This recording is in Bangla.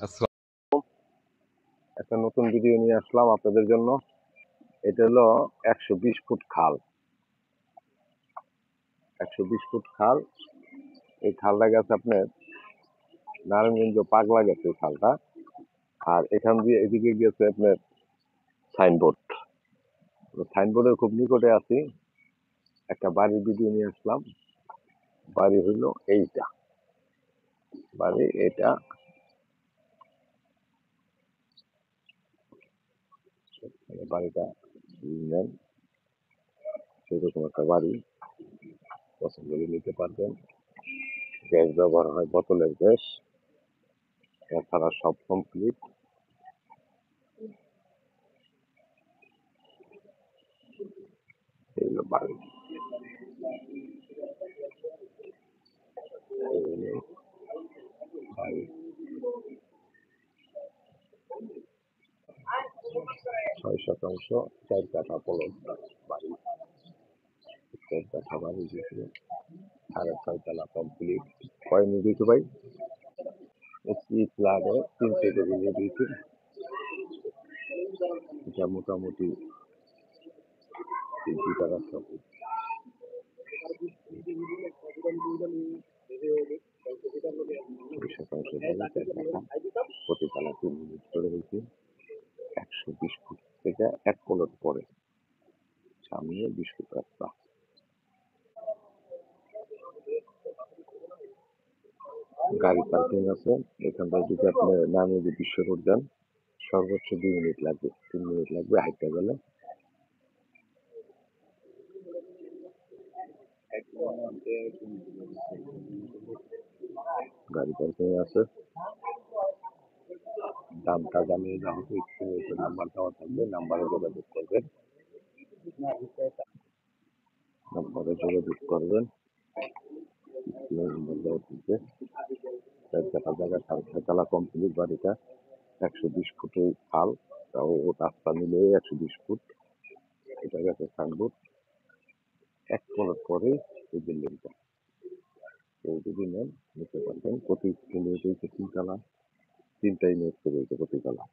আসসালাম। একটা নতুন ভিডিও নিয়ে আসলাম আপনাদের জন্য। এটা হলো 120 ফুট খাল। 120 ফুট খাল। এই খালটা গেছে আপনার নারায়ণগঞ্জ পাগলা গেছে এই খালটা। আর এখান দিয়ে এদিকে গেছে আপনার সাইনবোর্ড। সাইনবোর্ডের খুব নিকটে আছি। একটা বাড়ির ভিডিও নিয়ে আসলাম। বাড়ি হইলো এইটা। বাড়ি এটা। বাড়িটা নেন, সেরকম একটা বাড়ি পছন্দ করে নিতে পারবেন। গ্যাস ব্যবহার হয় বোতলের গ্যাস, এছাড়া সব কমপ্লিট। এই হলো বাড়ি। এই হলো বাড়ি। 6 শতাংশ 4 কাঠা প্লট বাড়ি। 4 কাঠা বাড়ি দিয়েছিল, 6.5 তলা কমপ্লিট। কয় নিয়ে দিয়েছে ভাই? একটি ফ্ল্যাটে 3 থেকে নিয়ে দিয়েছে। এটা মোটামুটি 2 টাকার সঙ্গে 6 শতাংশ বাড়ি, 4 কাঠা, প্রতি তলা 3 ইউনিট করে হয়েছে। 120 ফুট থেকে 1 প্লট পরে, সামনে 20 ফুট রাস্তা। গাড়ি পার্কিং আছে। এখানটায় যদি আপনি নামিয়ে যদি বিশ্ব রোড যান, সর্বোচ্চ 2 মিনিট লাগবে, 3 মিনিট লাগবে হাঁটতে গেলে। গাড়ি পার্কিং আছে। দামটা জানিয়ে দেওয়া হবে, একটু নাম্বার দেওয়া থাকবে, নাম্বারে যোগাযোগ করবেন। নাম্বারে যোগাযোগ করবেন। নাম্বার দেওয়া থাকবে। 4 কাঠা জায়গা, 6.5 তলা কমপ্লিট বাড়িটা। 120 ফুটের খাল, তাও রাস্তা মিলে 120 ফুট। এটা গেছে সাইনবোর্ড। 1 প্লট পরে এই বিল্ডিংটা। কেউ যদি নেন নিতে পারবেন। প্রতি ইউনিট হচ্ছে 3 তলা, 3টা ইউনিট করে হয়েছে প্রতি তলা।